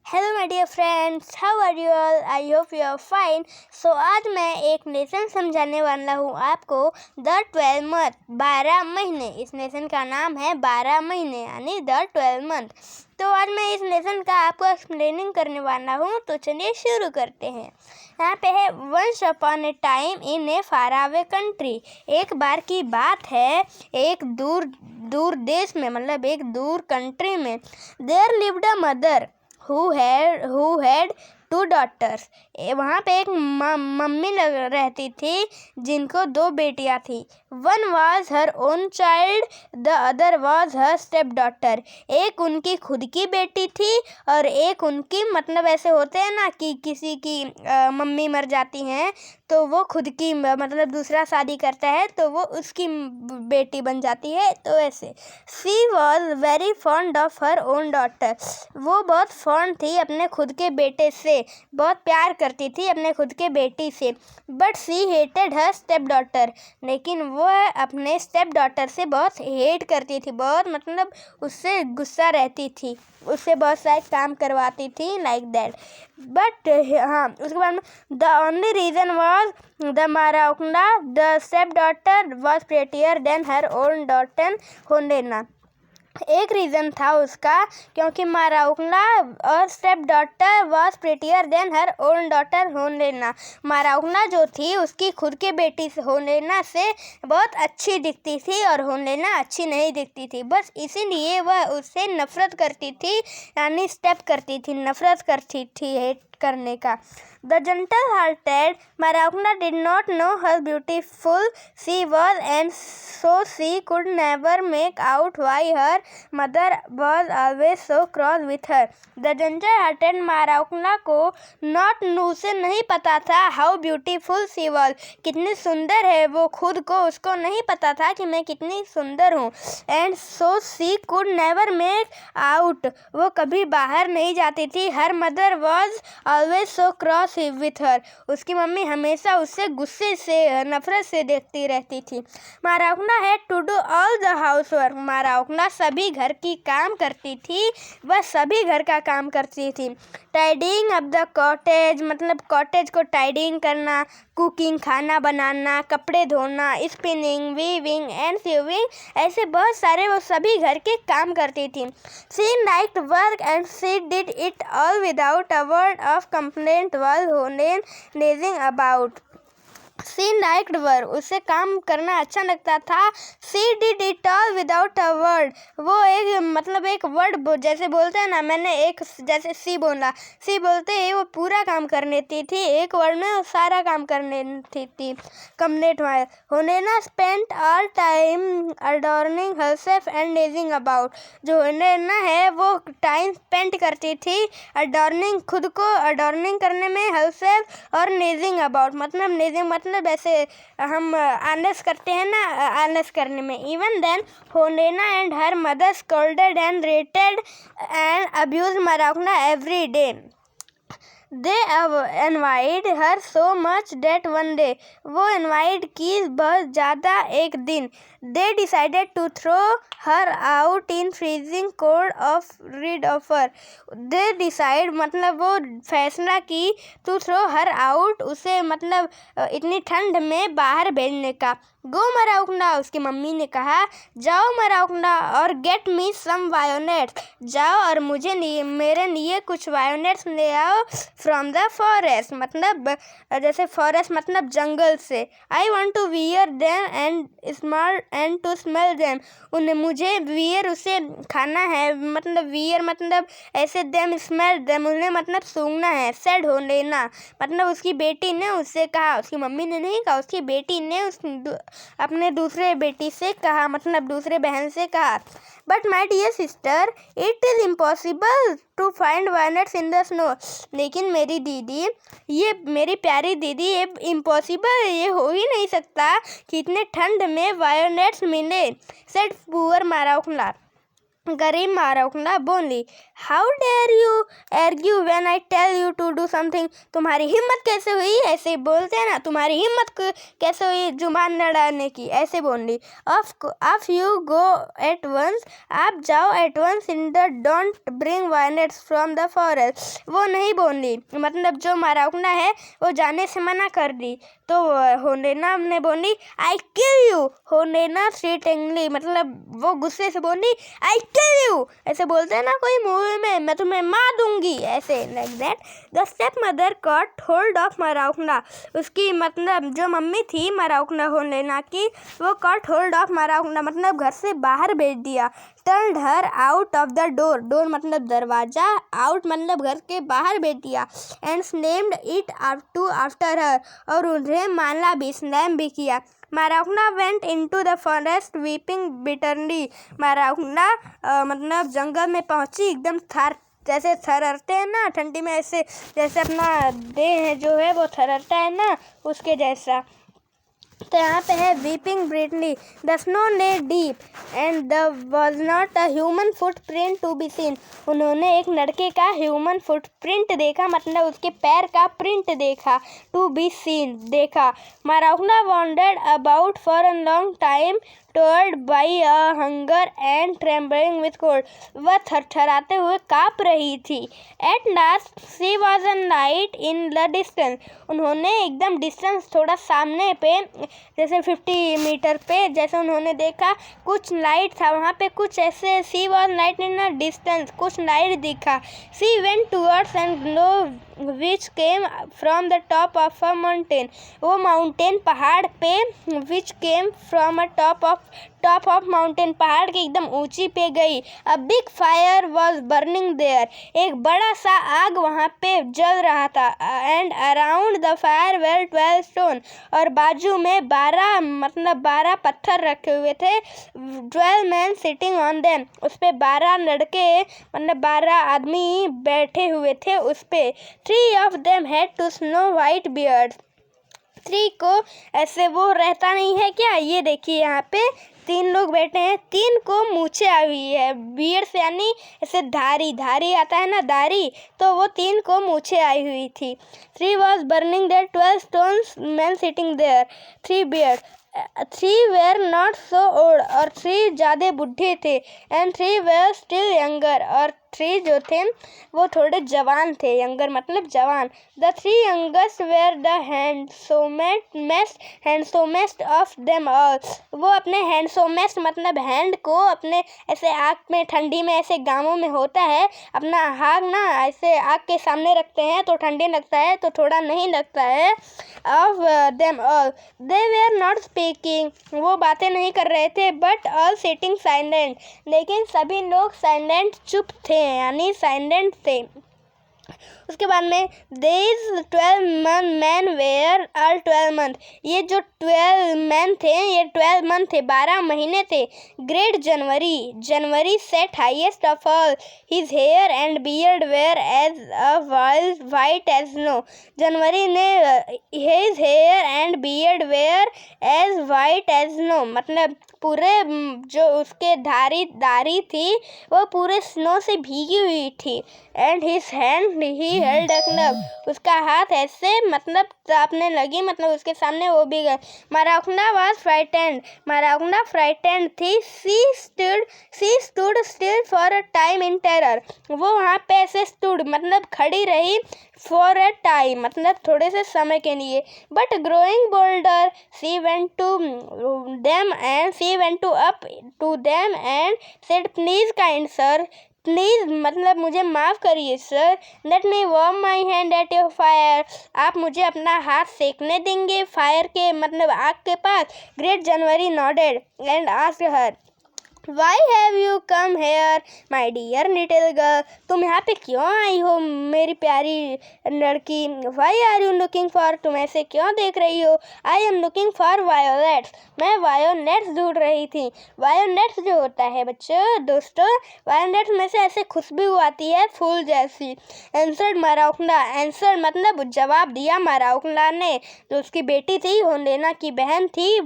Hello my dear friends, how are you all? I hope you are fine. So आज मैं एक nation समझाने वाला हूँ आपको। द 12 मंथ, 12 महीने। इस नेशन का नाम है 12 महीने यानी द 12 मंथ। तो आज मैं इस नेशन का आपको एक्सप्लेनिंग करने वाला हूँ। तो चलिए शुरू करते हैं। यहाँ पे है once upon a time in a far away country. एक बार की बात है, एक दूर दूर देश में, मतलब एक दूर कंट्री में, there lived a mother who had 2 daughters। वहाँ पे एक मम्मी रहती थी जिनको 2 बेटियाँ थी। One was her own child, the other was her step daughter। एक उनकी खुद की बेटी थी और एक उनकी, मतलब ऐसे होते हैं ना कि किसी की मम्मी मर जाती हैं तो वो खुद की, मतलब दूसरा शादी करता है तो वो उसकी बेटी बन जाती है, तो ऐसे। She was very fond of her own daughter। वो बहुत फॉन्ड थी अपने खुद के बेटे से, बहुत प्यार करती थी अपने खुद के बेटी से। But she hated her stepdaughter. लेकिन वो अपने स्टेप डॉटर से बहुत हेट करती थी, बहुत मतलब उससे गुस्सा रहती थी, उससे बहुत सारे काम करवाती थी, लाइक दैट। बट हाँ, उसके बाद में the only reason was the Marushka, the stepdaughter was prettier than her own daughter होंडेना। एक रीज़न था उसका, क्योंकि माराउंडा और stepdaughter was prettier than her own daughter होंडेना। माराउंडा जो थी उसकी खुद के बेटी से, होंडेना से बहुत अच्छी दिखती थी और होंडेना अच्छी नहीं दिखती थी। बस इसीलिए वह उससे नफरत करती थी, यानी स्टेप करती थी, नफरत करती थी, हेट करने का। The gentle-hearted Maravna did not know how beautiful she was, and so she could never make out why her mother was always so cross with her। The gentle-hearted Maravna को उसे नहीं पता था how beautiful she was, कितनी सुंदर है वो, खुद को उसको नहीं पता था कि मैं कितनी सुंदर हूँ। And so she could never make out, वो कभी बाहर नहीं जाती थी। Her mother was always so cross with her, उसकी मम्मी हमेशा उससे गुस्से से, नफरत से देखती रहती थी। माराउंडा had to do all the housework। माराउंडा सभी घर की काम करती थी, वह सभी घर का काम करती थी। टाइडिंग अप द कॉटेज, मतलब कॉटेज को टाइडिंग करना, कुकिंग खाना बनाना, कपड़े धोना, स्पिनिंग, वीविंग एंड सीविंग, ऐसे बहुत सारे वो सभी घर के काम करती थी। She liked work and she did it all without a word of complaint while holding about। She liked work, उसे काम करना अच्छा लगता था। She did it all without a word, वो एक, मतलब एक वर्ड जैसे बोलते हैं ना, मैंने एक जैसे सी बोला, सी बोलते ही वो पूरा काम कर लेती थी, एक वर्ड में वो सारा काम कर लेती थी, कंप्लीट होने ना। Spent all time adorning herself and lazing about. जो होने ना है वो टाइम स्पेंड करती थी अडॉर्निंग, खुद को अडॉर्निंग करने में, हरसेल्फ, और लेजिंग अबाउट, मतलब लेजिंग मतलब ऐसे हम आलस करते हैं ना, आलस करने में। इवन देन होंडेना and her mother scolded and rated and abuse Marushka every day. They annoyed her so much that one day, वो annoyed की बहुत ज़्यादा एक दिन, they decided to throw her out in freezing cold of rid of her। they decide मतलब वो फैसला की, to throw her out, उसे मतलब इतनी ठंड में बाहर भेजने का। गो माराउंडा, उसकी मम्मी ने कहा, जाओ माराउंडा और गेट मी सम वायोनेट्स, जाओ और मुझे मेरे लिए कुछ वायोनेट्स ले आओ फ्रॉम द फॉरेस्ट, मतलब जैसे फॉरेस्ट मतलब जंगल से। I want to wear them and smell and to smell them, उन्हें मुझे वियर उसे खाना है, मतलब वियर मतलब ऐसे, देम स्मेल देम उन्हें मतलब सूंघना है। सेड हो लेना, मतलब उसकी बेटी ने उससे कहा, उसकी मम्मी ने नहीं कहा, उसकी बेटी ने अपने दूसरे बेटी से कहा, मतलब दूसरे बहन से कहा। But my dear sister, it is impossible to find violets in the snow. लेकिन मेरी दीदी, ये मेरी प्यारी दीदी, ये इम्पॉसिबल, ये हो ही नहीं सकता कि इतने ठंड में वायोलेट्स मिले। सेड पुअर माराउंडा, गरीब माराउंडा बोली। How dare you argue when I tell you to do something? तुम्हारी हिम्मत कैसे हुई, ऐसे बोलते हैं ना, तुम्हारी हिम्मत कैसे हुई जुबान लड़ाने की, ऐसे बोली। Off you go at once, आप जाओ at once in the don't bring violets from the forest। वो नहीं बोली, मतलब जो माराउकना है वो जाने से मना कर दी। तो होनेना ने बोली I kill you। होनेना threateningly, मतलब वो गुस्से से बोली I kill you। ऐसे बोलते हैं ना कोई मूवी में, मैं तुम्हें मार दूंगी, ऐसे like that। The stepmother caught hold of माराउकना, उसकी मतलब जो मम्मी थी माराउकना होनेना की, वो caught hold of माराउकना मतलब घर से बाहर भेज दिया। Turned her out of the door, door मतलब दरवाजा, out मतलब घर के बाहर भेज दिया। And named it after her, और उन्हें माला भी, स्नैम भी किया। माराउकना went into the forest weeping bitterly। माराउकना मतलब जंगल में पहुंची, एकदम जैसे थररते हैं ना ठंडी में, ऐसे जैसे अपना देह जो है वो थररता है ना, उसके जैसा। तो यहाँ पे है weeping bitterly, the snow lay deep and there was not a human footprint to be seen. उन्होंने एक लड़के का ह्यूमन फुटप्रिंट देखा, मतलब उसके पैर का प्रिंट देखा, टू बी सीन देखा। Marushka wandered about for a long time tortured by a hunger and trembling with cold. वह थरथराते हुए काँप रही थी। At last she saw a light in the distance. उन्होंने एकदम डिस्टेंस थोड़ा सामने पे, जैसे 50 मीटर पे, जैसे उन्होंने देखा कुछ लाइट था वहाँ पे, कुछ ऐसे she saw light in a distance, कुछ लाइट दिखा। She went towards and glow which came from the top of a mountain. वो माउंटेन पहाड़ पे, which came from a top of mountain, पहाड़ के एकदम ऊंची पे गई। A big fire was burning there. एक बड़ा सा आग वहाँ पे जल रहा था। And around the fire were 12 stone, और बाजू में 12 पत्थर रखे हुए थे। 12 मैन सिटिंग ऑन देम, उस पे 12 लड़के मतलब 12 आदमी बैठे हुए थे उस पे। 3 of them had two snow white beards. 3 को ऐसे वो रहता नहीं है क्या, ये देखिए यहाँ पे 3 लोग बैठे हैं, 3 को मूछें आई हुई है। बियर्ड्स यानी ऐसे धारी आता है ना, धारी, तो वो 3 को मूछें आई हुई थी। 3 was burning there 12 stones man sitting there 3 beard. 3 were not so old, और 3 ज़्यादा बुढ़े थे। एंड 3 वेर स्टिल यंगर, और 3 जो थे वो थोड़े जवान थे, यंगर मतलब जवान। The 3 youngest were the handsomest of them all. वो अपने हैंडसोमेस्ट मतलब हैंड को अपने ऐसे आँख में, ठंडी में ऐसे गाँवों में होता है, अपना हाथ ना ऐसे आँख के सामने रखते हैं तो ठंडी लगता है, तो थोड़ा नहीं लगता है। Of them all they were not speaking, वो बातें नहीं कर रहे थे। बट ऑल सिटिंग साइलेंट, लेकिन सभी लोग साइलेंट, चुप थे, यानी साइलेंट थे। उसके बाद में these 12 men were all 12 month। ये जो 12 मैन थे ये 12 मंथ थे, 12 महीने थे। Great January set highest of all, his hair and beard were as white as snow। जनवरी ने his hair and beard were as white as snow, मतलब पूरे जो उसके दाढ़ी थी वो पूरे स्नो से भीगी हुई थी। And his hand he held a club, उसका हाथ ऐसे मतलब तापने लगी, मतलब उसके सामने वो भी गए। माराउकना वाज फ्राइटेंड, माराउकना फ्राइटेंड थी। सी stood still for a time in terror, वो वहाँ पे ऐसे स्टूड मतलब खड़ी रही, फॉर अ टाइम मतलब थोड़े से समय के लिए। But growing bolder she went to up to them and said please kind sir, please मतलब मुझे माफ़ करिए sir. Let me warm my hand at your fire, आप मुझे अपना हाथ सेकने देंगे फायर के मतलब आग के पास। Great January nodded and asked her Why have you come here, my dear little girl? तुम यहाँ पे क्यों आई हो मेरी प्यारी लड़की? Why are you looking for? तुम ऐसे क्यों देख रही हो? I am looking for violets, मैं violets ढूंढ रही थी। violets जो होता है बच्चों दोस्तों, violets में से ऐसे खुशबू आती है फूल जैसी। Answered माराउकना, आंसर मतलब जवाब दिया माराउकना ने, जो उसकी बेटी थी होंडेना की बहन थी,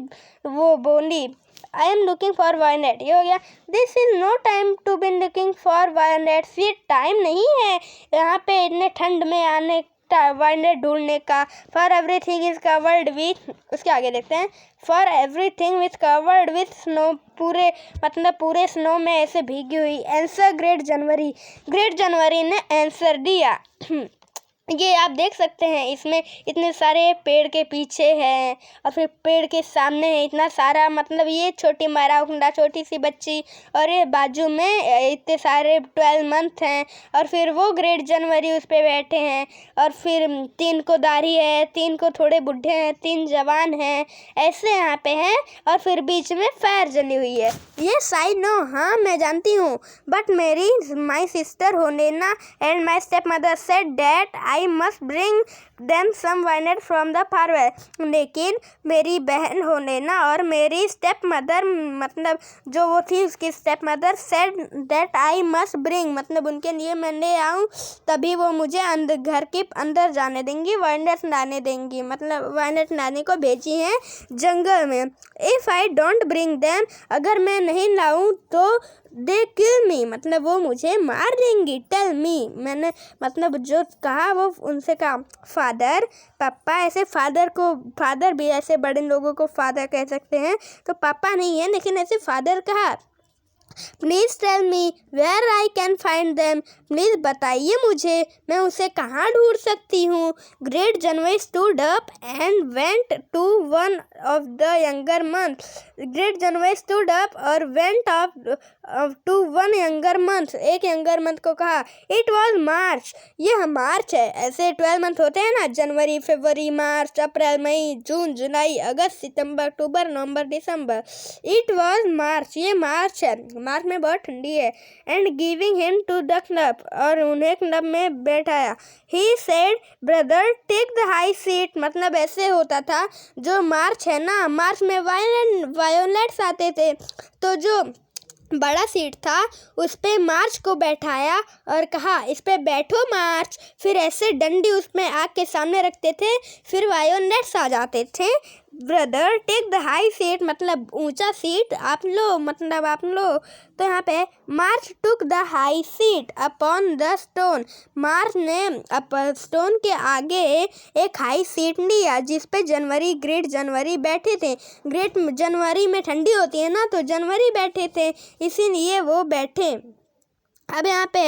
वो बोली I am looking for violet, ये हो गया this is no time to be looking for violets, ये टाइम नहीं है यहाँ पे इतने ठंड में आने वायनेट ढूंढने का। For everything is covered with, उसके आगे देखते हैं, for everything with covered with snow, पूरे मतलब पूरे स्नो में ऐसे भीगी हुई। आंसर ग्रेट जनवरी, ग्रेट जनवरी ने आंसर दिया। ये आप देख सकते हैं इसमें इतने सारे पेड़ के पीछे हैं और फिर पेड़ के सामने है इतना सारा, मतलब ये छोटी माराकुंडा छोटी सी बच्ची और ये बाजू में इतने सारे 12 मंथ हैं और फिर वो ग्रेट जनवरी उस पे बैठे हैं और फिर 3 को दाढ़ी है, 3 को थोड़े बूढ़े हैं, 3 जवान हैं, ऐसे यहाँ पे हैं और फिर बीच में फायर जली हुई है। यस आई नो, हाँ मैं जानती हूँ, बट मेरी my sister Holena and my stepmother said that I must bring them some wine from the farewell, लेकिन मेरी बहन होनेना और मेरी स्टेप मदर, मतलब जो वो थी उसकी step mother, said that I must bring, मतलब उनके लिए मैं ले आऊँ तभी वो मुझे अंदर घर के अंदर जाने देंगी, वाइनेट लाने देंगी, मतलब वाइनेट लाने को भेजी हैं जंगल में। If I don't bring them, अगर मैं नहीं लाऊं तो दे किल मी, मतलब वो मुझे मार देंगी। टेल मी, मैंने मतलब जो कहा वो उनसे कहा फादर, पापा, ऐसे फादर को, फादर भी ऐसे बड़े लोगों को फादर कह सकते हैं, तो पापा नहीं है लेकिन ऐसे फादर कहा। Please tell me where I can find them, please बताइए मुझे मैं उसे कहाँ ढूंढ सकती हूँ। Great January stood up and went to one of the younger month, great January stood up और went of to one younger month, एक यंगर मंथ को कहा इट वॉज मार्च, ये मार्च है, ऐसे 12 मंथ होते हैं ना, जनवरी फरवरी मार्च अप्रैल मई जून जुलाई अगस्त सितंबर अक्टूबर नवंबर दिसंबर, इट वॉज मार्च, ये मार्च है, मार्च में बहुत ठंडी है। And giving him to the club, और उन्हें क्लब में बैठाया। He said brother take the high seat, मतलब ऐसे होता था, जो मार्च है ना, मार्च में वायोलेट्स आते थे, तो जो बड़ा सीट था उस पे मार्च को बैठाया और कहा इस पे बैठो मार्च, फिर ऐसे डंडी उसमें आग के सामने रखते थे, फिर वायोलेट्स आ जाते थे। Brother take the high seat, मतलब ऊंचा सीट आप लो, मतलब आप लो, तो यहाँ पे March took the high seat upon the stone, March ने स्टोन के आगे एक हाई सीट लिया जिस पे जनवरी, ग्रेट जनवरी बैठे थे। ग्रेट जनवरी में ठंडी होती है ना, तो जनवरी बैठे थे, इसीलिए वो बैठे। अब यहाँ पे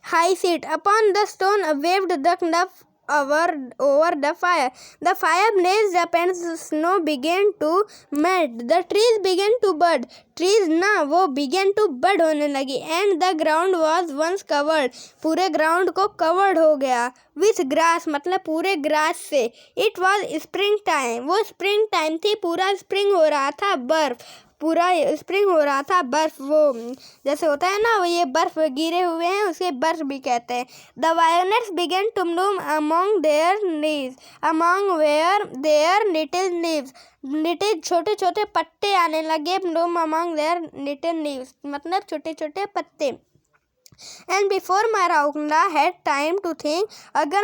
high seat upon the stone waived the club over the fire. The fire blazed up and snow began to melt. The trees began to bud. Trees ना वो began to bud होने लगी. And the ground was once covered. पूरे ground को covered हो गया. With grass, मतलब पूरे grass से. It was spring time. वो spring time थी, पूरा spring हो रहा था, बर्फ पूरा स्प्रिंग हो रहा था, बर्फ वो जैसे होता है ना, वो ये बर्फ गिरे हुए हैं उसे बर्फ भी कहते हैं। The violets began to bloom among their leaves, among where their little leaves, little छोटे छोटे पत्ते आने लगे, bloom among their little leaves, मतलब छोटे छोटे पत्ते। And before Marushka had time to think, अगर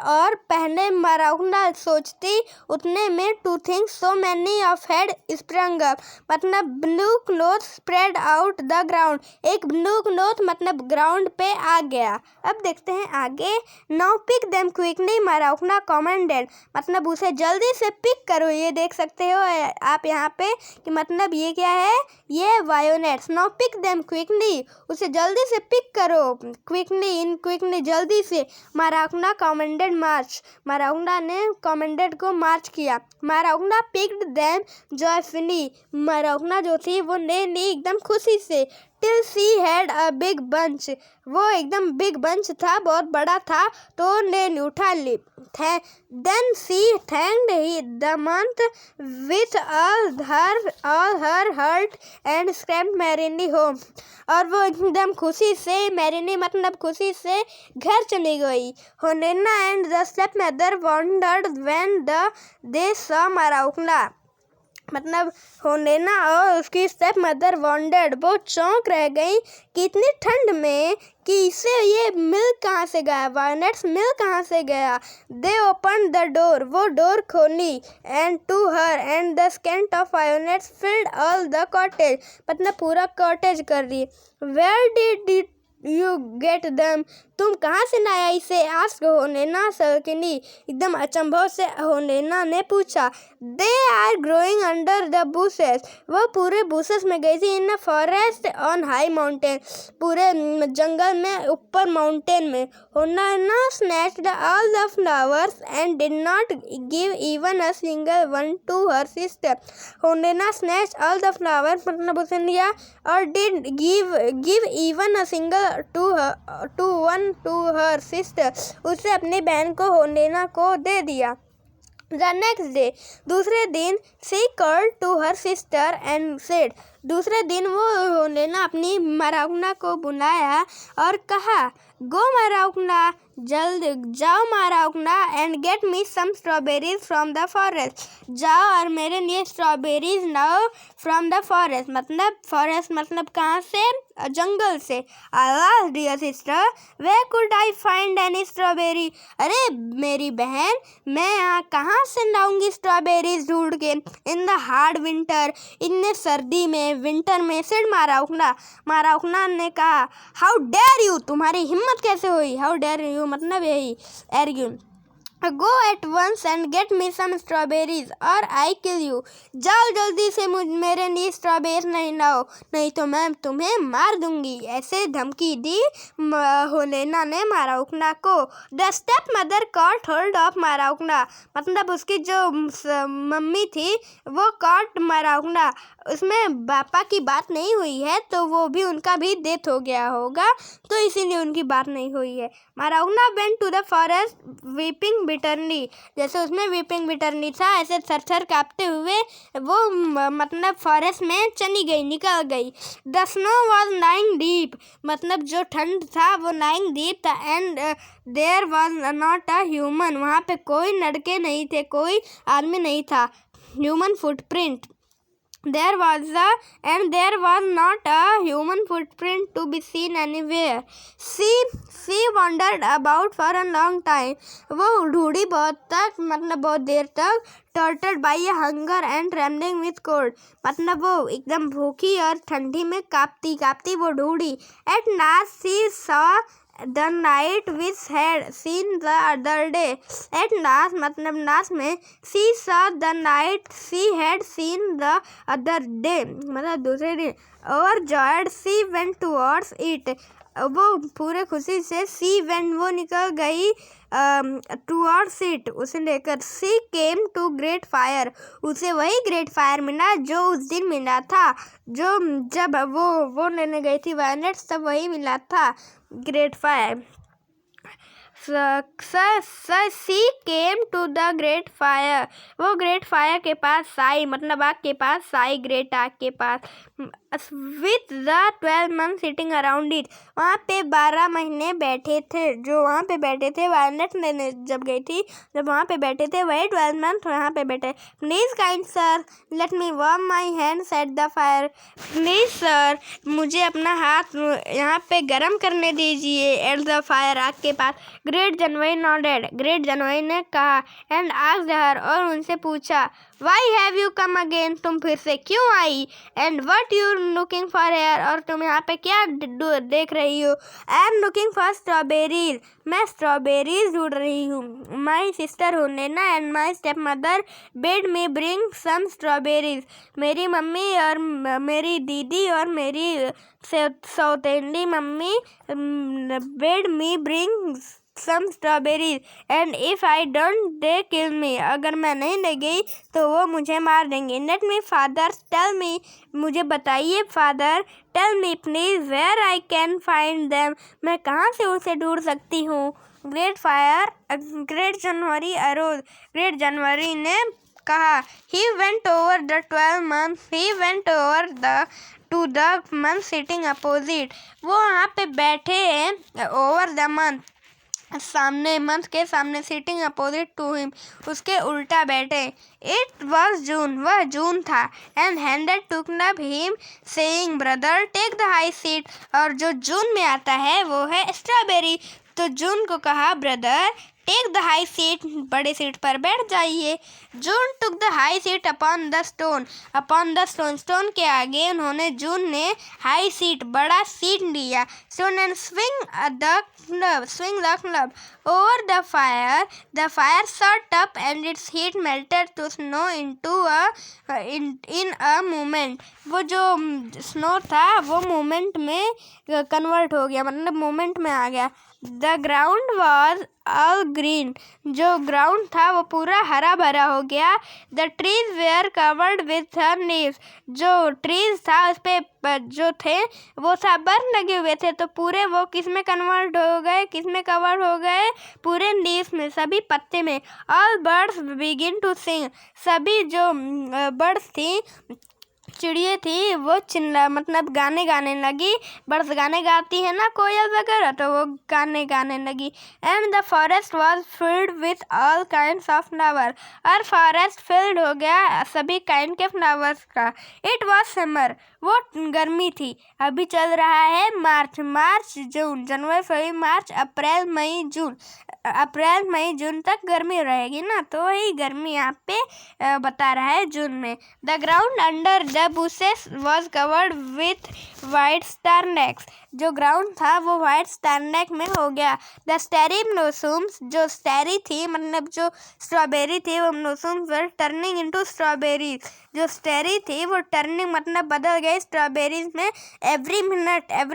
और पहले माराउंडा सोचती उतने में to think so many of had sprung up, मतलब blue cloth spread out the ground, एक ब्लू क्लॉथ मतलब ग्राउंड पे आ गया। अब देखते हैं आगे। Now pick them quickly Marushka commanded, मतलब उसे जल्दी से पिक करो, ये देख सकते हो आप यहाँ पे कि मतलब ये क्या है, ये violates. Now pick them quickly, उसे जल्दी से पिक करो, क्विकली जल्दी से। माराउंडा कमांडेड मार्च, माराउंडा ने कमांडेड को मार्च किया। माराउंडा पिक्ड देम जॉयफुली, माराउंडा जो थी वो ले ली एकदम खुशी से। Till she had a big bunch, वो एकदम बिग बंच था, बहुत बड़ा था, तो ले ली, उठा ली। Then she thanked the month with all her heart and scrammed merrily home, और वो एकदम खुशी से, मैरिनी मतलब खुशी से घर चली गई। Holena and the step mother wondered when they saw Marushka, मतलब होनेना और उसकी स्टेप मदर वॉन्डर्ड, वो चौंक रह गई कि इतनी ठंड में कि इसे ये मिल कहाँ से गया, वायनेट्स मिल कहाँ से गया। दे ओपन द डोर, वो डोर खोली, and to her and the scent of violets filled all the cottage, मतलब पूरा कॉटेज कर दी। Where did you get them, तुम कहाँ से लाया इसे, आस्क होनेना सल्कनी, एकदम अचंभव से होनेना ने पूछा। They are growing under the bushes, वो पूरे बुशेस में गई थी। In forest on high mountain, पूरे जंगल में ऊपर माउंटेन में। Holena snatched all the flowers and did not give even a single one to her sister, Holena snatch all the flowers, मतलब उसे लिया और did give even a single to her sister, उसे अपनी बहन को होनेना को दे दिया। द नेक्स्ट डे, दूसरे दिन, she called to her sister and said, दूसरे दिन वो होनेना अपनी माराउना को बुलाया और कहा, गो माराउना, जल्द जाओ Marushka, and get me some strawberries from the forest, जाओ और मेरे लिए स्ट्रॉबेरीज लाओ फ्रॉम द फॉरेस्ट, मतलब फॉरेस्ट मतलब कहाँ से, जंगल से। आवाज dear sister, where could I find any strawberry, अरे मेरी बहन, मैं यहाँ कहाँ से लाऊंगी स्ट्रॉबेरीज ढूंढ के, इन द हार्ड विंटर, इतने सर्दी में, विंटर में, सेड माराउना ने कहा, हाउ डेयर यू, तुम्हारी हिम्मत कैसे हुई, हाउ डेयर यू मतलब यही argue, go at once and get me some strawberries और आई किल यू, जाओ जल्दी से मेरे लिए स्ट्रॉबेरीज नहीं लाओ, नहीं तो मैं तुम्हें मार दूंगी, ऐसे धमकी दी होनेना ने माराउना को। The step mother caught hold of Marushka, मतलब उसकी जो मम्मी थी वो कॉट माराउना, उसमें पापा की बात नहीं हुई है तो वो भी उनका भी डेथ हो गया होगा, तो इसीलिए उनकी बात नहीं हुई है। Marushka went to the forest weeping bitterly, जैसे उसमें वीपिंग बिटरली था ऐसे थर-थर कांपते हुए वो मतलब फॉरेस्ट में चली गई, निकल गई। The snow was lying deep, मतलब जो ठंड था वो लाइंग डीप था, and there was not a human, वहाँ पे कोई लड़के नहीं थे, कोई आदमी नहीं था, human footprint, there was not a human footprint to be seen anywhere. She wandered about for a long time, वो ढूंढी बहुत तक, मतलब बहुत देर तक, tortured by a hunger and trembling with cold, मतलब वो एकदम भूखी और ठंडी में कांपती कांपती वो ढूंढी। At last she saw the night which had seen the other day, at last मतलब last में, she saw the night she had seen the other day, मतलब दूसरे दिन, overjoyed she went towards it, वो पूरे खुशी से she went, वो निकल गई towards it, उसे लेकर। she came to great fire, उसे वही ग्रेट फायर मिला जो उस दिन मिला था, जो जब वो लेने गई थी वायलेट्स, तब वही मिला था great fire. She came to the great fire, वो ग्रेट फायर के पास साई, मतलब आग के पास साई, ग्रेट आग के पास। With the 12 month sitting around it, वहाँ पे 12 महीने बैठे थे, जो वहाँ पे बैठे थे वायलेट लेने जब गई थी, जब वहाँ पे बैठे थे वही 12 मंथ वहाँ पे बैठे। Please kind sir let me warm my hands at the fire, please sir मुझे अपना हाथ यहाँ पे गर्म करने दीजिए, एट द फायर, आग के पास। Great January nodded, great January ने कहा, एंड आस्क्ड हर, और उनसे पूछा, why have you come again, तुम फिर से क्यों आई, and what you looking for here, और तुम यहाँ पे क्या देख रही हो। I am looking for strawberries, मैं स्ट्रॉबेरीज ढूंढ रही हूँ। My sister Holena and my stepmother bade me bring some strawberries, मेरी मम्मी और मेरी दीदी और मेरी सौतेली mummy bade me bring some strawberries, and if I don't they kill me, अगर मैं नहीं ले गई तो वो मुझे मार देंगे। Let me father tell me, मुझे बताइए father, tell me please where I can find them, मैं कहाँ से उसे ढूंढ सकती हूँ। Great fire, great January arose, great January ने कहा, he went over the 12 months, he went over the two the month sitting opposite, वो वहाँ पे बैठे हैं ओवर द मंथ, सामने मंथ के सामने सिटिंग अपोजिट टू हिम, उसके उल्टा बैठे। इट वॉज जून, वह जून था। And handed took up him saying brother take the high seat, और जो जून में आता है वो है स्ट्रॉबेरी। तो जून को कहा brother take the high seat, बड़े सीट पर बैठ जाइए। June took the high seat upon the stone, stone के आगे उन्होंने जून ने हाई सीट, बड़ा सीट लिया। Stone and swing the club over the fire shot up and its heat melted to snow in a moment। वो जो snow था वो मोमेंट में कन्वर्ट हो गया, मतलब मोमेंट में आ गया। The ground was all green, जो ग्राउंड था वो पूरा हरा भरा हो गया। The trees where covered with leaves, जो ट्रीज था उस पे जो थे वो सब बर्फ लगे हुए थे, तो पूरे वो किस में कन्वर्ट हो गए, किस में कवर हो गए, पूरे लीव्स में, सभी पत्ते में। All birds begin to sing, सभी जो बर्ड्स थी, चिड़िया थी, वो मतलब गाने लगी। बर्ड्स गाने गाती है ना, कोयल वगैरह, तो वो गाने लगी। And the forest was filled with all kinds of flower, और फॉरेस्ट फिल्ड हो गया सभी काइंड के फ्लावर्स का। इट वॉज समर, वो गर्मी थी। अभी चल रहा है मार्च जून, जनवरी फरवरी मार्च अप्रैल मई जून तक गर्मी रहेगी ना, तो वही गर्मी यहाँ पे बता रहा है जून में। The ground under the bushes was covered with white starnex, जो ग्राउंड था वो व्हाइट स्टारनेक में हो गया। द स्टेरी ब्लॉसम्स, जो स्टेरी थी मतलब जो स्ट्रॉबेरी थी, वो ब्लॉसम्स वर टर्निंग इनटू स्ट्रॉबेरीज, जो स्टेरी थी वो टर्निंग मतलब बदल गई स्ट्रॉबेरीज में एवरी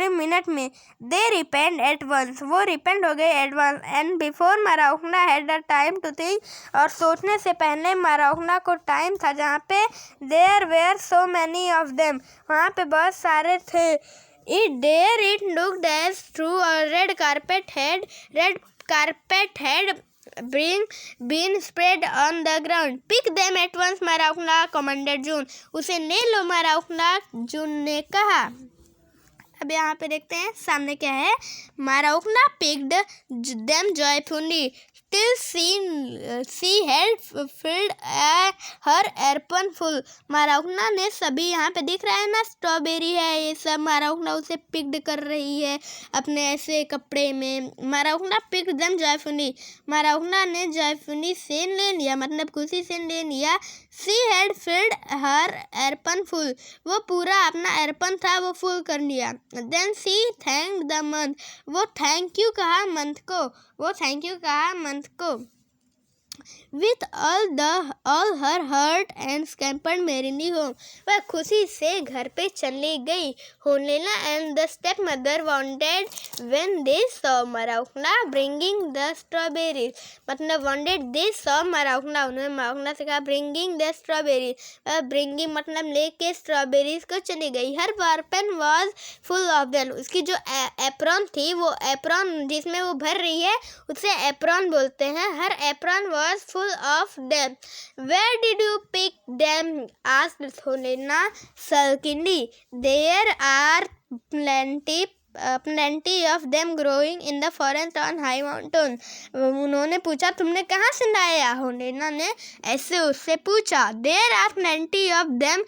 मिनट में। दे रिपेंड एट वंस, वो रिपेंड हो गए at once. And before Marushka had the time to think, और सोचने से पहले माराउकना को टाइम था, जहाँ पे there were so many of them, वहाँ पे बहुत सारे थे। It looked as through a red carpet had been spread on the ground. Pick them at once, माराउकना commanded जून, उसे ले लो माराउकना, जून ने कहा। अब यहाँ पे देखते हैं सामने क्या है। माराउकना picked them joyfully till she had filled her apron full। माराउकना ने सभी, यहाँ पे दिख रहा है ना स्ट्रॉबेरी है ये सब, माराउकना उसे पिक्ड कर रही है अपने ऐसे कपड़े में। माराउकना picked them joyfully, माराउकना ने joyfully से ले लिया, मतलब खुशी से ले लिया। she had filled her apron full, वो पूरा अपना एरपन था वो फुल कर लिया। then she thanked the month, वो थैंक यू कहा मंथ को। with all her heart and scampered merrily home, वह खुशी से घर पे चली गई। होनेला and the stepmother wondered when they saw माराउकना bringing the strawberries, मतलब wondered they saw माराउकना, उन्होंने माराउकना से कहा bringing the strawberries, bringing मतलब लेके स्ट्रॉबेरीज को चली गई। हर apron was full of them, उसकी जो एप्रॉन थी, वो एप्रॉन जिसमें वो भर रही है उसे एप्रॉन बोलते हैं। हर apron was full of them। Where did you pick them? asked Helena sulkily। There are plenty of them growing in the forest on high mountain। उन्होंने पूछा तुमने कहाँ से लाया? हेलेना ने ऐसे उससे पूछा। There are plenty of them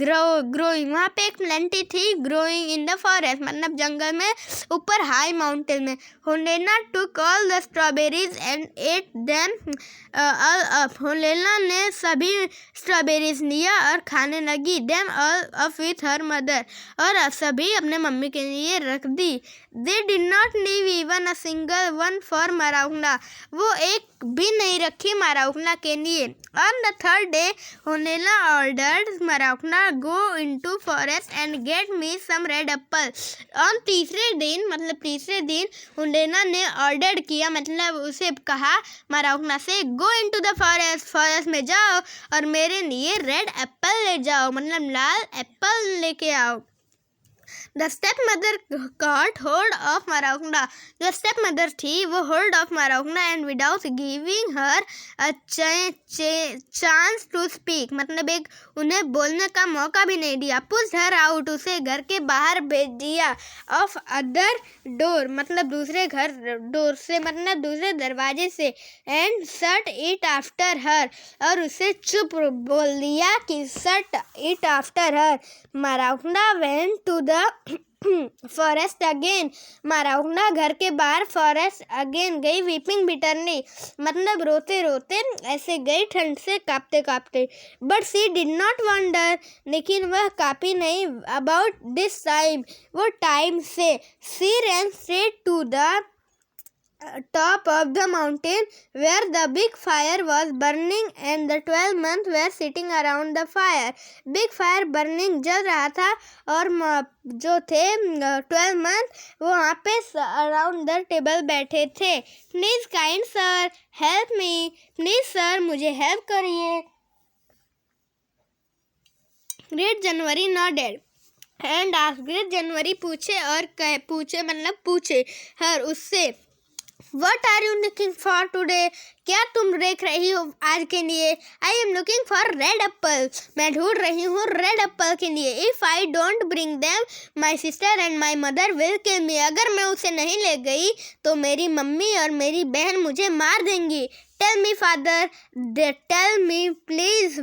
growing, वहाँ पे एक प्लेंटी थी, growing in the forest मतलब जंगल में ऊपर हाई माउंटेन में। Helena took all the strawberries and ate them all up। Helena ने सभी स्ट्रॉबेरीज लिया और खाने लगी। them all up with her mother, और सभी अपने मम्मी के लिए रख दी। they did not leave even a single one for माराउकना, वो एक भी नहीं रखी माराउकना के लिए। on the third day Helena ordered माराउकना go into forest and get me some red apple। on तीसरे दिन हेलेना ने ऑर्डर किया, मतलब उसे कहा माराउकना से go into the forest में जाओ और मेरे लिए रेड एप्पल ले जाओ, मतलब लाल एप्पल लेके आओ। The step mother caught hold of Maraukhna. जो स्टेप मदर थी वो hold of Maraukhna and without giving her a chance to speak, मतलब एक उन्हें बोलने का मौका भी नहीं दिया। पुश हर आउट, उसे घर के बाहर भेज दिया। ऑफ अदर डोर, मतलब दूसरे घर डोर से, मतलब दूसरे दरवाजे से। And shut it after her, और उसे चुप बोल दिया कि shut it after her. Maraukhna went to the forest again, Maraukhna घर के बाहर फॉरेस्ट अगेन गई। वीपिंग बिटरली, मतलब रोते रोते ऐसे गई, ठंड से कांपते कांपते। But she did not wonder, लेकिन वह कांपी नहीं। अबाउट दिस टाइम, वो टाइम से। She ran straight to the top of the mountain where the big fire was burning and the 12 months were sitting around the fire. Big fire burning, जल रहा था, और जो थे 12 month वो वहाँ पे अराउंड द टेबल बैठे थे। Please kind sir help me, please sir मुझे हेल्प करिए। Great January nodded and asked, great January पूछे और पूछे हर उससे। What are you looking for today? क्या तुम देख रही हो आज के लिए? I am looking for red apple. मैं ढूंढ रही हूँ रेड एप्पल के लिए। If I don't bring them, my sister and my mother will kill me. अगर मैं उसे नहीं ले गई तो मेरी मम्मी और मेरी बहन मुझे मार देंगी। Tell me father, tell me please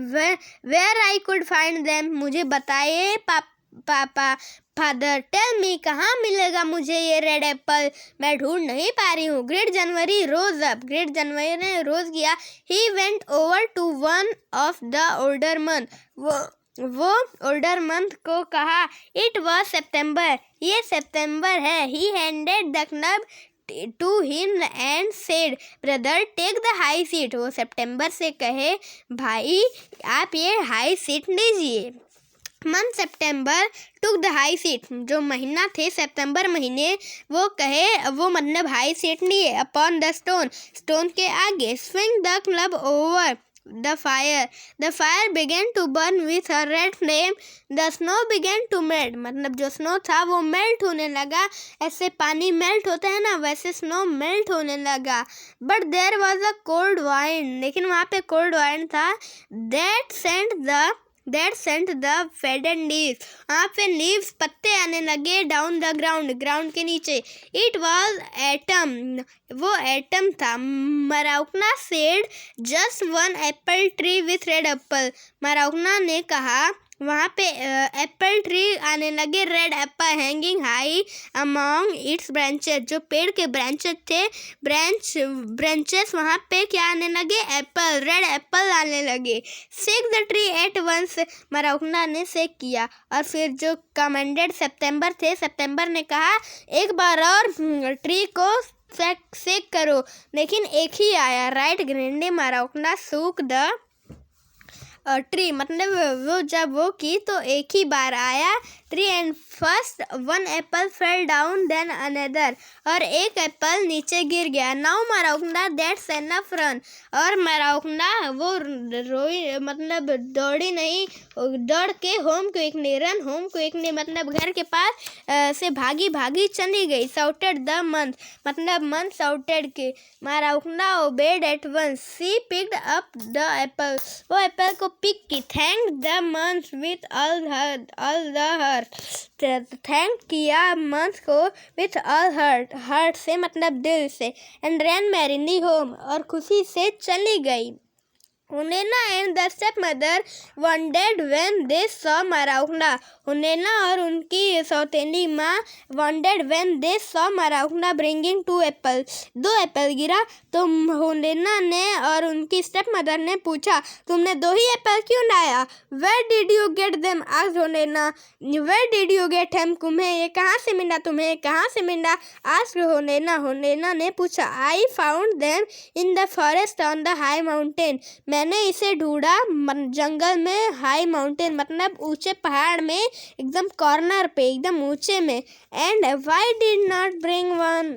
where I could find them. मुझे बताइए पापा। फादर, टेल मी कहाँ मिलेगा मुझे ये रेड एप्पल? मैं ढूंढ नहीं पा रही हूँ। Great January rose up, great January ने रोज किया। He went over to one of the older month, वो ओल्डर मंथ को कहा। इट वॉज सितंबर, ये सितंबर है। He handed the club to him and said, brother take the high seat. वो सितंबर से कहे, भाई आप ये हाई सीट लीजिए। Month September took the high seat, जो महीना थे सितंबर महीने, वो कहे, वो मतलब हाई सीट लिए। अपॉन द स्टोन, स्टोन के आगे। Swing the club over the fire began to burn with a red flame. The snow began to melt, मतलब जो स्नो था वो मेल्ट होने लगा। ऐसे पानी मेल्ट होता है ना, वैसे स्नो मेल्ट होने लगा। But there was a cold wind, लेकिन वहाँ पे कोल्ड वाइंड था। That sent the faded leaves, वहाँ पे लीव्स पत्ते आने लगे। डाउन द ग्राउंड के नीचे। इट वॉज एटम, वो एटम था। Maraukhna said just one Apple tree with red Apple. Maraukhna ने कहा, वहाँ पे एप्पल ट्री आने लगे। Red Apple hanging high among it's branches, जो पेड़ के ब्रांचेस थे, ब्रांचेस वहाँ पे क्या आने लगे? एप्पल, रेड एप्पल आने लगे। Shake the tree at once, Maraukhna ने सेक किया। और फिर जो कमेंडेड सितंबर थे, सितंबर ने कहा एक बार और ट्री को सेक करो, लेकिन एक ही आया। Right gladly Maraukhna shook the tree, मतलब वो जब वो की तो एक ही बार आया। Tree and first one apple fell down then another, और एक एप्पल नीचे गिर गया। Now Maraukhna that's enough run, और Maraukhna वो रोई, मतलब दौड़ी नहीं, दौड़ के home quickly, run home quickly, मतलब घर के पास से भागी चली गई। साउटेड द मंथ, मतलब मंथ साउटेड के। Maraukhna obeyed at once. She picked up the apple, वो एप्पल को पिक की। Thank the month with all the heart, thank किया मंथ को विथ ऑल हर्ट से, मतलब दिल से। एंड रैन मैरिली होम, और खुशी से चली गई। Hunena and the stepmother wondered when they saw Maraukhna. Hunena और उनकी सौतेली माँ wondered when they saw Maraukhna bringing 2 apples. 2 Apple गिरा तो हुनेना ने और उनकी स्टेपमदर ने पूछा, तुमने 2 ही एप्पल क्यों लाया? Where did you get them? asked हुनेना. Where did you get them? तुम्हें ये कहाँ से मिला? तुम्हें कहाँ से मिला? asked हुनेना. हुनेना ने पूछा, I found them in the forest on the high mountain. मैंने इसे ढूंढा जंगल में, हाई माउंटेन मतलब ऊंचे पहाड़ में, एकदम कॉर्नर पे, एकदम ऊंचे में. And why did not bring one?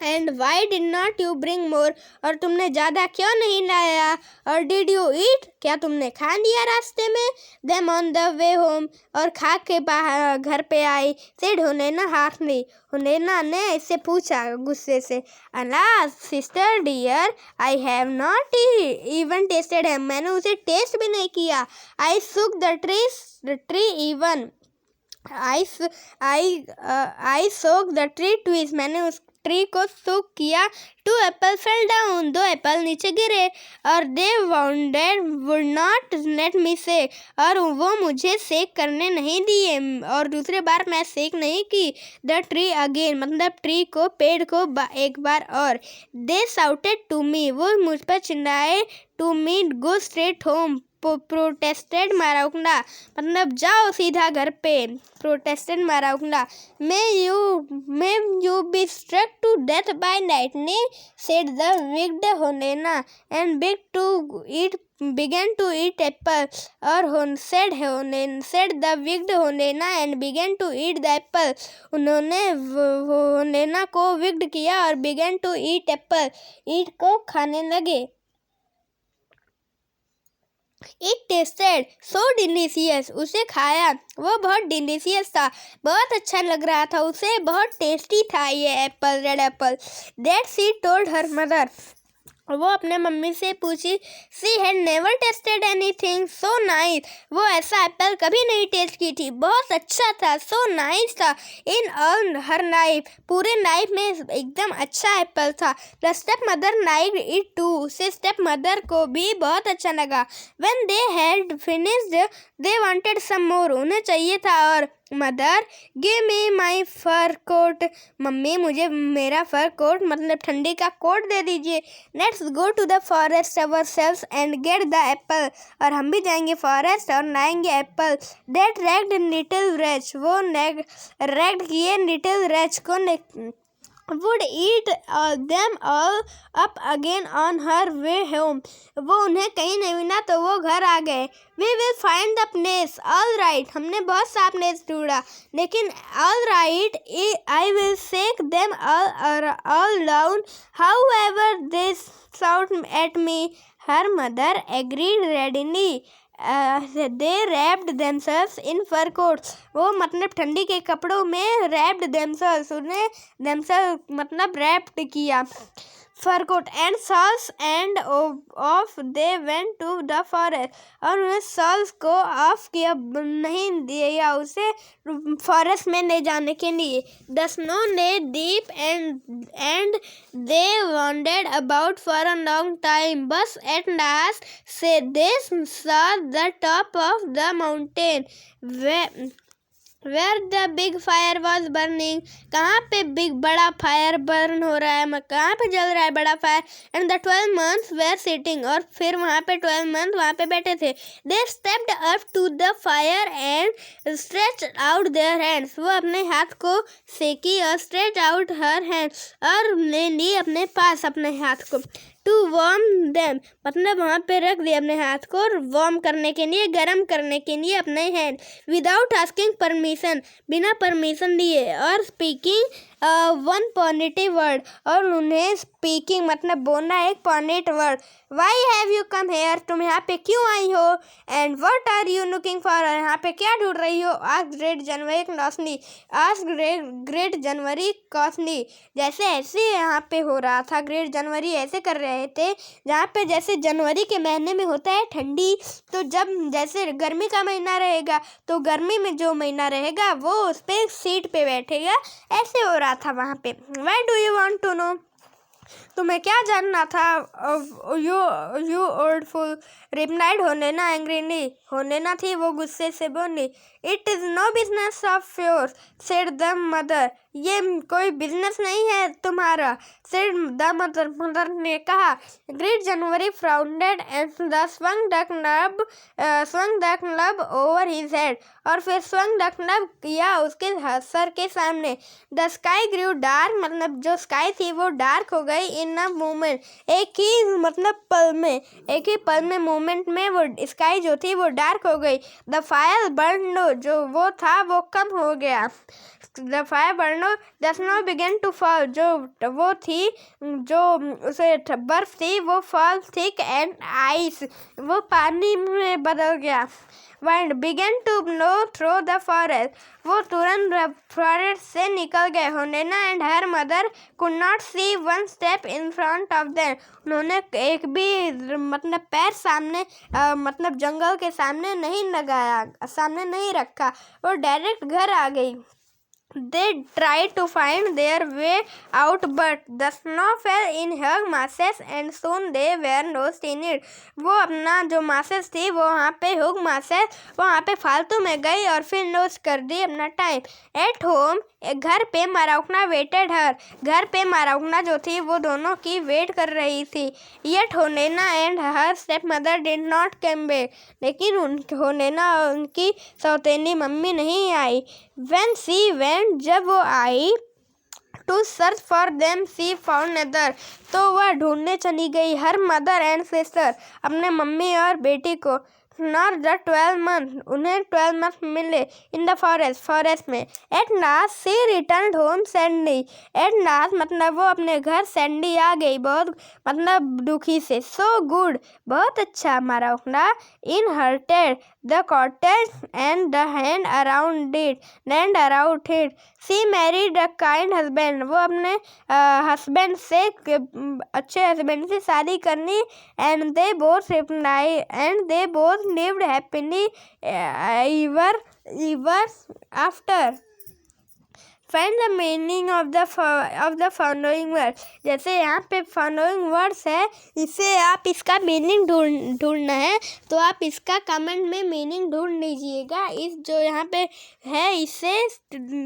And why did not you bring more, और तुमने ज़्यादा क्यों नहीं लाया, और डिड यू ईट, क्या तुमने खा लिया रास्ते में, them on the way home, और खा के बाहर घर पे आई, सेड हुनैना हार्शली, हुनैना ने इससे पूछा गुस्से से, alas sister dear I have not even tasted him, मैंने उसे टेस्ट भी नहीं किया, I shook the tree even I shook the tree twist, मैंने उस ट्री को सूख किया, 2 एप्पल फेल डाउन, 2 एप्पल नीचे गिरे, और they would not let me shake, और वो मुझे सेक करने नहीं दिए, और दूसरे बार मैं सेक नहीं की, द ट्री अगेन, मतलब ट्री को, पेड़ को एक बार और, दे शाउटेड टू मी, वो मुझ पर चिल्लाए, to me go straight home, protested Marushka, मतलब जाओ सीधा घर पे, protested Marushka, may you be struck to death by lightning, said the wicked Honena, and began to eat apple, और said the wicked Honena and began to eat the apple, उन्होंने होनेना को wicked किया और began to eat apple, ईट को खाने लगे। It tasted so delicious, उसे खाया, वो बहुत डिलीशियस था, बहुत अच्छा लग रहा था उसे, बहुत टेस्टी था ये Apple, red Apple. That she told her mother, वो अपने मम्मी से पूछी, she had never tested anything so nice, वो ऐसा एप्पल कभी नहीं टेस्ट की थी, बहुत अच्छा था, सो नाइस था, इन ऑल हर लाइफ, पूरे लाइफ में एकदम अच्छा एप्पल था। The step mother liked it too, उसे स्टेप मदर को भी बहुत अच्छा लगा। When they had finished they wanted some more, उन्हें चाहिए था और। Mother give me my fur coat, mummy मुझे मेरा फर कोट, मतलब ठंडी का कोट दे दीजिए। Let's go to the forest ourselves and get the apple, और हम भी जाएंगे फॉरेस्ट और लाएंगे apple. That ragged little wretch, वो रैग्ड किए लिटिल रैच को, would eat them all up again on her way home, वो उन्हें कहीं नहीं मिला तो वो घर आ गए। We will find the place, all right, हमने बहुत सा प्लेस ढूंढा, लेकिन all right, I will shake them all down, however they shout at me, her mother agreed readily. They wrapped themselves in fur coats, वो मतलब ठंडी के कपड़ों में wrapped themselves, उन्हें themselves मतलब wrapped किया, fur coat and shawls, and off they went to the forest, और उन्हें शॉल्स को ऑफ किया, नहीं दिया उसे फॉरेस्ट में ले जाने के लिए। The snow lay deep and they wounded about for a long time, बस एट लास्ट से they saw the top of the mountain Where the big fire was burning, कहाँ पे बड़ा फायर बर्न हो रहा है, कहाँ पे जल रहा है बड़ा fire, and the 12 months were sitting, और फिर वहाँ पे 12 months वहाँ पे बैठे थे। They stepped up to the fire and stretched out their hands, वो अपने हाथ को सेकी और stretched out her hands, और ले ली अपने पास अपने हाथ को। To warm them, मतलब वहाँ पे रख दिया अपने हाथ को वार्म करने के लिए, गर्म करने के लिए अपने हैंड, विदाउट आस्किंग परमिशन, बिना परमिशन लिए, और स्पीकिंग वन पॉजिटिव वर्ड, और उन्हें स्पीकिंग मतलब बोलना एक positive word. Why have you come here, तुम यहाँ पे क्यों आई हो, and what are you looking for, यहाँ पे क्या ढूंढ रही हो, आज ग्रेट जनवरी कॉस्टली, जैसे ऐसे यहाँ पे हो रहा था, ग्रेट जनवरी ऐसे कर रहे थे, जहाँ पे जैसे जनवरी के महीने में होता है ठंडी, तो जब जैसे गर्मी का महीना रहेगा तो गर्मी में जो महीना रहेगा वो उस पे सीट पे बैठेगा, ऐसे हो रहा था वहाँ पे। Why do you want to know, तुम्हें क्या जानना था, you old fool, replied Holena angrily, Holena थी वो गुस्से से बोली। It is no business of yours, said the mother, ये कोई बिजनेस नहीं है तुम्हारा, सेड द मदर ने कहा। Great January frowned and the swung the club over his head, और फिर स्वंग द क्लब किया उसके सर के सामने। द स्काई ग्रू डार्क, मतलब जो स्काई थी वो डार्क हो गई इन अ मोमेंट, एक ही मतलब पल में मोमेंट में वो स्काई जो थी वो डार्क हो गई। द फायर बर्न लो, जो वो था वो कम हो गया। The fire burned low the snow began to fall, जो उसे बर्फ थी वो फॉल थिक एंड आइस, वो पानी में बदल गया। Wind began to blow through the forest, वो तुरंत फॉरेस्ट से निकल गए। होनेना and her mother could not see one step in front of them, उन्होंने एक भी मतलब पैर सामने मतलब जंगल के सामने नहीं लगाया, सामने नहीं रखा, वो डायरेक्ट घर आ गई। They tried to find their way out, but the snow fell in huge masses and soon they were lost in it. वो अपना जो masses थी वो वहाँ पे huge masses वहाँ पे फालतू में गई और फिर लॉस कर दी अपना टाइम। At home, घर पे माराउकना वेटेड हर, घर पे माराउकना जो थी वो दोनों की वेट कर रही थी। Yet होनेना and her step mother did not come back, लेकिन होनेना और उनकी सौतेली मम्मी नहीं आई। When she went, जब वो आई, to search for them she found neither, तो वह ढूंढने चली गई हर मदर एंड सिस्टर, अपने मम्मी और बेटी को। नॉट द 12 month, उन्हें 12 month मिले इन द फॉरेस्ट में। At last she return home sadly, at last मतलब वो अपने घर सैडली आ गई, बहुत मतलब दुखी से। सो गुड, बहुत अच्छा माराउकना। Inherited the cottage and the land around it, she married a kind husband, वो अपने हस्बैंड से अच्छे हस्बैंड से शादी करनी। And they both lived happily ever after. Find the meaning of the following words, जैसे यहाँ पे following words है, इसे आप इसका मीनिंग ढूंढना है तो आप इसका कमेंट में मीनिंग ढूंढ लीजिएगा। इस जो यहाँ पे है इसे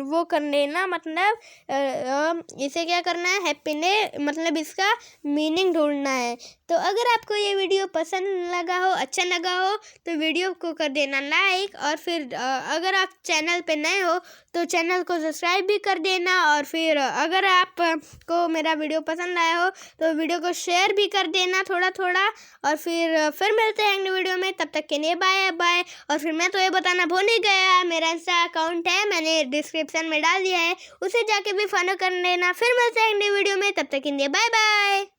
वो कर लेना, मतलब इसे क्या करना है, हैप्पीने मतलब इसका मीनिंग ढूंढना है। तो अगर आपको ये वीडियो पसंद लगा हो, अच्छा लगा हो, तो वीडियो को कर देना लाइक, और फिर अगर आप चैनल पे नए हो तो चैनल को सब्सक्राइब भी कर देना। और फिर अगर आपको मेरा वीडियो पसंद आया हो तो वीडियो को शेयर भी कर देना थोड़ा थोड़ा। और फिर मिलते हैं अगले वीडियो में, तब तक के लिए बाय बाय। और फिर मैं तो ये बताना भूल ही गया, मेरा इंस्टा अकाउंट है, मैंने डिस्क्रिप्शन में डाल दिया है, उसे जाके भी फॉलो कर लेना। फिर मिलते हैं अगले वीडियो में, तब तक के लिए बाय बाय।